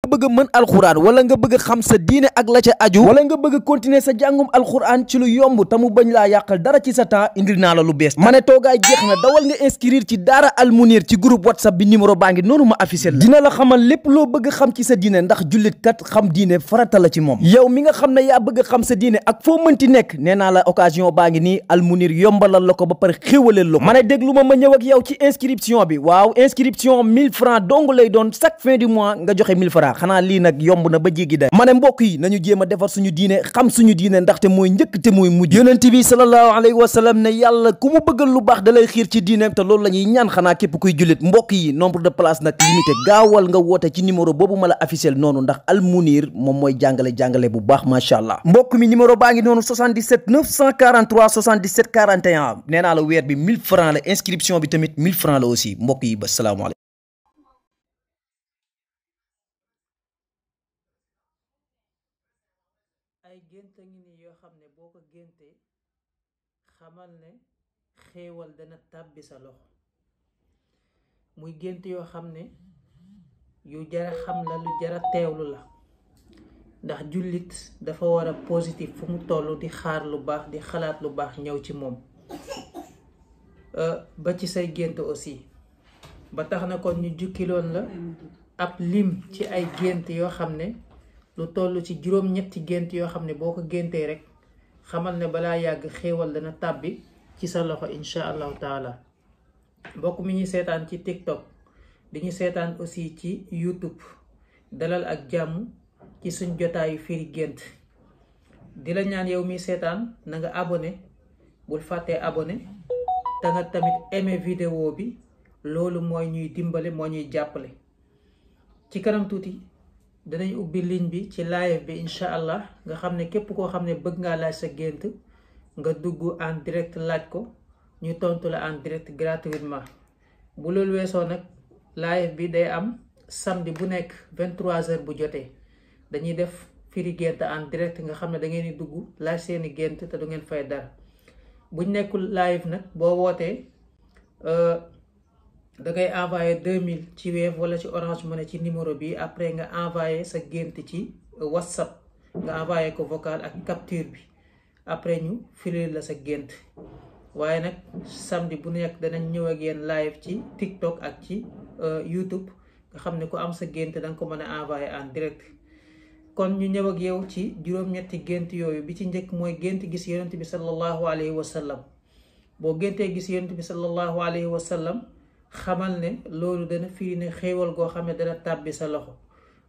bëgg mën alxuraan wala nga bëgg xam sa diine ak la ca aju wala nga bëgg continuer sa jàngum alxuraan ci lu yomb te mu bañ laa yàqal dara ci sa temps indil naa la lu bees ma ne toogaay jeex na dawal nga inscrire ci daara almunir ci groupe whatsapp bi numéro baa ngi noonu ma affiché la dina la xamal lépp loo bëgg xam ci sa diine ndax jullit kat xam diine farata la ci moom yow mi nga xam ne yaa bëgg xam sa diine ak foo mënti nekk nee naa la occasion baa ngi nii almunir yombalal la ko ba pare xéwaleel la ko ma ne déglu ma ñëw ak yow ci inscription bi waaw inscription 1000 francs dong lay doon chaque fin du mois nga joxe 1000 francs xanaa lii nag yomb na ba jéggi day ma ne mbokk yi nañu jéem a defar suñu diine xam suñu diine ndaxte mooy njëkk te mooy mujj yonent bi sallallahu alayhi wa sallam ne yàlla ku mu bëggal lu baax da lay xiir ci diine te loolu la ñuy ñaan xanaa képp kuy jullit mbokk yi nombre de place nag limité gaawal nga woote ci numéro boobu ma la affiché noonu ndax almunir moom mooy jàngale bu baax macha allah mbokk mi numéro baa ngi noonu 77 943 77 41 nee naa la weer bi 1000 francs la inscription bi tamit 1000 francs la aussi mbokk yi ba salaamaaleykum. ay gént a ngi nii yoo xam ne boo ko géntee xamal ne xéewal dana tàbbi sa loxo muy gént yoo xam ne yu jara xam la lu jara teewlu la ndax jullit dafa war a positif fu mu toll di xaar lu baax di xalaat lu baax ñëw ci moom ba ci say gént aussi ba tax na kon ñu jukkiloon la ab lim ci ay gént yoo xam ne lu toll ci juróom-ñetti gént yoo xam ne boo ko géntee rek xamal ne balaa yàgg xéewal dana tàbbi ci sa loxo insha allahu taala mbokk mi ñuy seetaan ci TikTok di ñu seetaan aussi ci YouTube dalal ak jàmm ci suñ jotaayu firi gént di la ñaan yow mi seetaan na nga abonné bul fàttee abonné te nga tamit aimé vidéo bi loolu mooy ñuy dimbale moo ñuy jàppale ci kanam tuuti danañ ubbi ligne bi ci live bi incha allah nga xam ne képp koo xam ne bëgg ngaa laaj sa gént nga dugg en direct laaj ko ñu tontu la en direct gratuitement bu loolu weesoo nag live bi day am samedi bu nekk 23h bu jotee dañuy def firi gént en direct nga xam ne da ngeen di dugg laaj seeni gént te du ngeen fay dara buñ nekkul live nag boo wootee da ngay envoyé 2000 ci Wave wala ci Orange Money ci numéro bi après nga envoyé sa gént ci WhatsApp nga envoyé ko vocal ak capture bi après ñu firil la sa gént waaye nag samedi bu nekk danañ ñëw ak yéen live ci TikTok ak ci YouTube nga xam ne ku am sa gént da nga ko mën a envoyé en direct kon ñu ñëw ak yow ci juróom-ñetti gént yooyu bi ci njëkk mooy gént gis yonent bi sallallahu alayhi wa sallam boo géntee gis yonent bi sallallahu alayhi wa sallam xamal ne loolu dana firi ne xéewal goo xam ne dana tàbbi sa loxo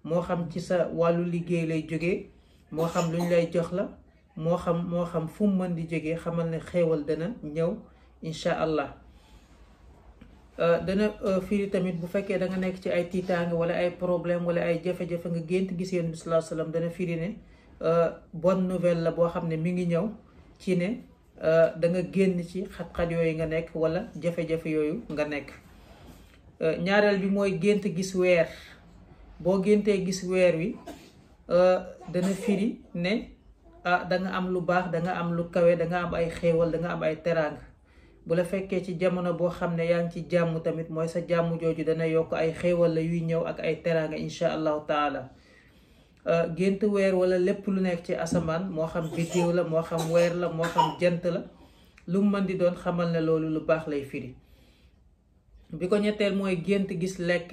moo xam ci sa wàllu liggéey lay jógee moo xam luñ lay jox la moo xam fu mu mën di jógee xamal ne xéewal dana ñëw incha allah dana firi tamit bu fekkee da nga nekk ci ay tiitaange wala ay problème wala ay jafe-jafe nga gént gis yonent bi sallallahu alayhi wa sallam dana firi ne bonne nouvelle la boo xam ne mi ngi ñëw ci ne da nga génn ci xat-xat yooyu nga nekk wala jafe-jafe yooyu nga nekk ñaareel bi mooy gént gis weer boo géntee gis weer wi dana firi ne da nga am lu baax da nga am lu kawe da nga am ay xéewal da nga am ay teraanga bu la fekkee ci jamono boo xam ne yaa ngi ci jàmm tamit mooy sa jàmm jooju dana yokk ay xéewal la yuy ñëw ak ay teraanga insha allahu taala gént weer wala lépp lu nekk ci asamaan moo xam biddiw la moo xam weer la moo xam jant la lu mu mën di doon xamal ne loolu lu baax lay firi bi ko ñetteel mooy gént gis lekk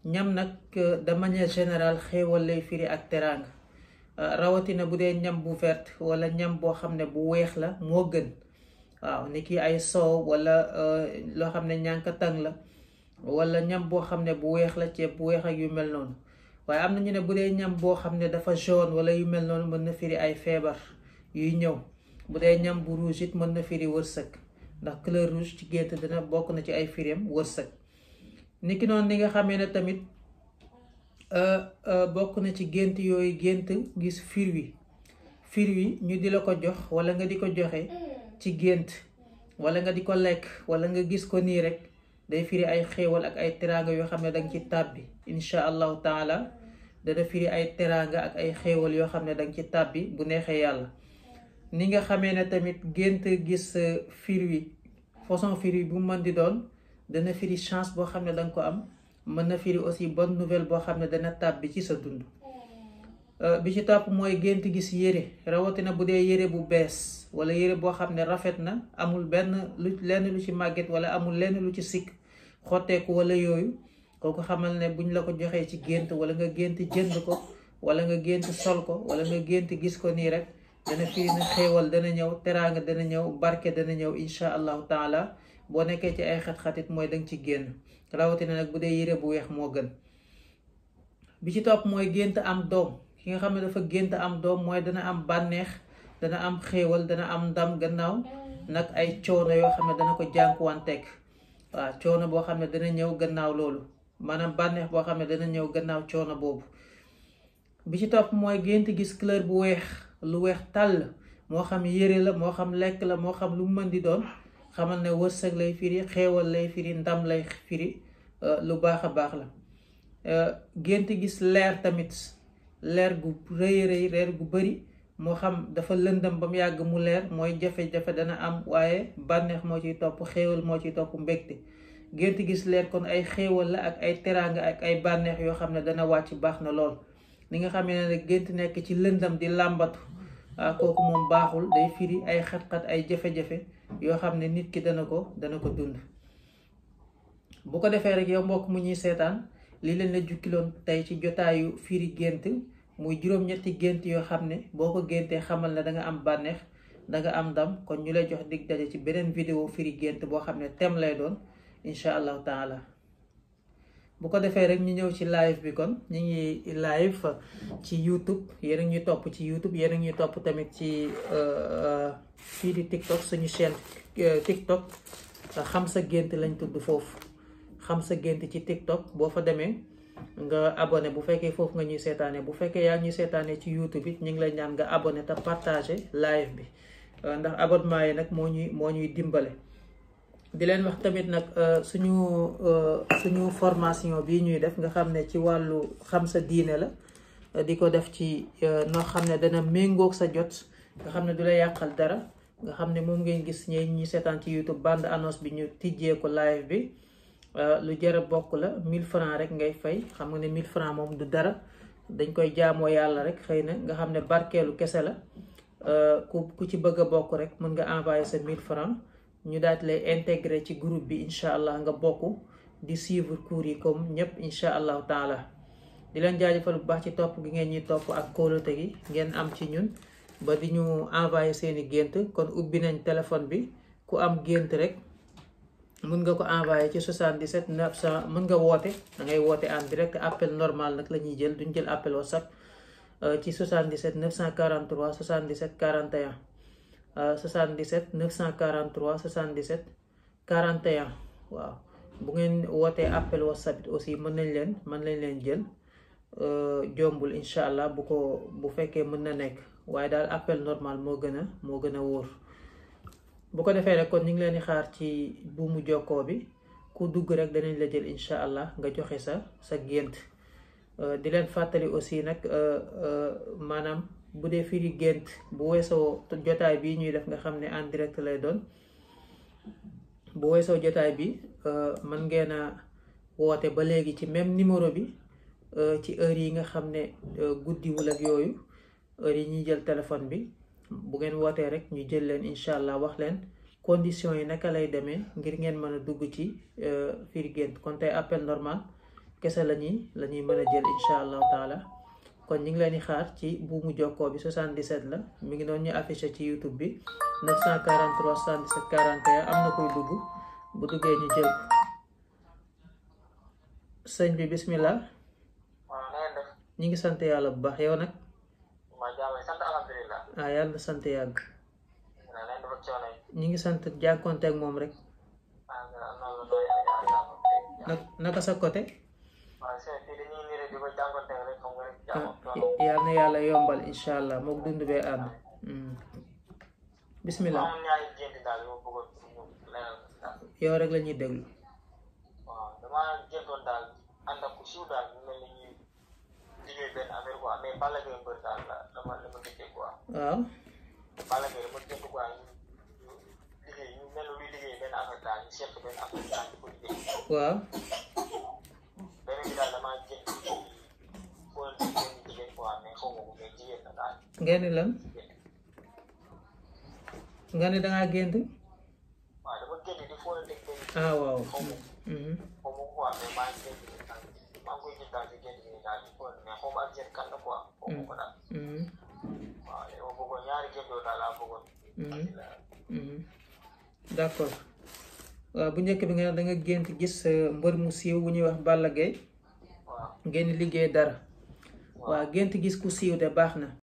ñam nag de manière générale xéewal lay firi ak teraanga rawatina bu dee ñam bu vert wala ñam boo xam ne bu weex la moo gën waaw ni ki ay soow wala loo xam ne ñànkatang la wala ñam boo xam ne bu weex la ceeb bu weex ak yu mel noonu waaye am na ñu ne bu dee ñam boo xam ne dafa jaune wala yu mel noonu mën na firi ay feebar yuy ñëw bu dee ñam bu rouge it mën na firi wërsëg ndax couleur rouge ci gént dina bokk na ci ay firim wërsëg niki noonu ni nga xamee ne tamit bokk na ci gént yooyu gént gis fruit ñu di la ko jox wala nga di ko joxe ci gént wala nga di ko lekk wala nga gis ko nii rek day firi ay xéewal ak ay teraanga yoo xam ne danga ci tàbbi insha allahu taala dana firi ay teraanga ak ay xéewal yoo xam ne danga ci tàbbi bu neexee yàlla ni nga xamee ne tamit gént gis fruit façon fruit bu mën di doon dana firi chance boo xam ne danga ko am mën na firi aussi bonne nouvelle boo xam ne dana tàbbi ci sa dund. bi ci topp mooy gént gis yére, rawatina bu dee yére bu bees wala yére boo xam ne rafet na, amul lenn lu ci màgget wala amul lenn lu ci sikk xotteeku wala yooyu, kooku xamal ne buñ la ko joxee ci gént wala nga gént jënd ko wala nga gént sol ko wala nga gént gis ko nii rek, dana firi ne xéewal dana ñëw, teraanga dana ñëw, barke dana ñëw insha allahu taala. boo nekkee ci ay xat-xatit mooy danga ci génn, rawatina nag bu dee yére bu weex moo gën. bi ci topp mooy gént am doom. ki nga xam ne dafa gént am doom mooy dana am bànneex, dana am xéewal, dana am ndam gannaaw nag ay coono yoo xam ne dana ko jànkuwanteeg. waaw coono boo xam ne dana ñëw gannaaw loolu, maanaam bànneex boo xam ne dana ñëw gannaaw coono boobu. bi ci topp mooy gént gis couleur bu weex, lu weex tàll, moo xam yére la, moo xam lekk la, moo xam lu mu mën di doon, xamal ne wërsëg lay firi, xéewal lay firi, ndam lay firi, lu baax a baax la. gént gis leer tamit, leer gu rëy rëy, leer gu bari, moo xam dafa lëndëm ba mu yàgg mu leer, mooy jafe-jafe dana am, waaye bànneex moo ciy topp, xéewal moo ciy topp, mbégte. gént gis leer kon ay xéewal la ak ay teraanga ak ay bànneex yoo xam ne dana wàcc, baax na lool. li nga xam ne gént nekk ci lëndëm di làmbatu, kooku moom baaxul, day firi ay xat-xat, ay jafe-jafe yoo xam ne nit ki dana ko dund. bu ko defee rek yow mbokk mu ñuy seetaan, lii leen la jukkiloon tey ci jotaayu firi gént, muy juróom-ñetti gént yoo xam ne boo ko géntee xamal ne danga am bànneex, danga am ndam. kon ñu lay jox dig daje ci beneen vidéo firi gént boo xam ne thème lay doon incha allahu taala. bu ko defee rek ñu ñëw ci live bi. kon ñu ngi live ci YouTube, yéen a ngi ñuy topp ci YouTube, yéen a ngi ñuy topp tamit ci fii di TikTok, suñu chaîne TikTok xam sa gént lañ tudd foofu. xam sa gént ci TikTok, boo fa demee nga abonné bu fekkee foofu nga ñuy seetaanee. bu fekkee yaa ñuy seetaanee ci YouTube it ñu ngi lay ñaan nga abonné te partagé live bi, ndax abonnement yi nag moo ñuy dimbale. di leen wax tamit nag suñu formation bii ñuy def nga xam ne ci wàllu xam sa diine la, di ko def ci noo xam ne dana méngoog sa jot, nga xam ne du la yàqal dara, nga xam ne moom ngeen gis ñi seetaan ci YouTube bande annonce bi ñu tijjee ko live bi. lu jar a bokk la, 1000 francs rek ngay fay. xam nga ne 1000 francs moom du dara, dañ koy jaamoo yàlla rek, xëy na nga xam ne barkeelu kese la. ku ci bëgg a bokk rek mën nga envoyer sa 1000 francs, ñu daal di lay intégrer ci groupe bi incha allah, nga bokk di suivre cours yi comme ñëpp incha allahu taala. di leen jaajëfal bu baax ci topp gi ngeen ñuy topp ak kóolute gi ngeen am ci ñun ba di ñu envoyer seeni gént. kon ubbi nañ téléphone bi, ku am gént rek mën nga ko envoyé ci 77 900, mën nga woote, da ngay woote en direct, appel normal nag la ñuy jël, duñ jël appel WhatsApp, ci 77 943 77 41 77 943 77 41. waaw bu ngeen wootee appel WhatsApp it aussi mën nañ leen jël, jombul incha allah bu fekkee mën na nekk, waaye daal appel normal moo gën a wóor. bu ko defee rek kon ñu ngi leen di xaar ci buumu jokkoo bi, ku dugg rek danañ la jël incha allah nga joxe sa gént. di leen fàttali aussi nag maanaam bu dee firi gént bu weesoo jotaay bii ñuy def nga xam ne en direct lay doon, bu weesoo jotaay bi mën ngeen a woote ba léegi ci même numéro bi, ci heure yi nga xam ne guddiwul ak yooyu, heure yi ñuy jël téléphone bi. bu ngeen wootee rek ñu jël leen incha allah, wax leen conditions yi naka lay demee ngir ngeen mën a dugg ci firi gént. kon tey appel normal kese la ñuy mën a jël incha allahu taala. kon ñu ngi leen di xaar ci buumu jokkoo bi 77 la, mi ngi doon ñu affiché ci YouTube bi 943 77 41. am na koy dugg, bu duggee ñu jël ko. sëñ bi bismillah. ñu ngi sant yàlla bu baax, yow nag. yàlla na sant yàgg. ñu ngi sant jàkkoonteeg moom rek. naka sa côté. yàlla na yàlla yombal incha allah mook dund bee ànd. bismillah. yow rek la ñuy déglu. waaw. waaw. ngeen ni lan nga ne dangaa gént. waaw dama gént di foo leen dégg. ah waaw. xaw ma quoi mais maa ngi gént maa ngi koy gis daal di gént nii daal di foo mais xaw ma ak jën kan la quoi. xaw ma ko daal. waaw léegi ma bëggoon ñaari gént yooyu daal laa bëggoon. d'accord waaw bu njëkk bi nga ne da nga gént gis mbër mu siiw bu ñuy wax Balla Gaye. waaw ngeen liggéey dara. waaw gént gis ku siiw de baax na.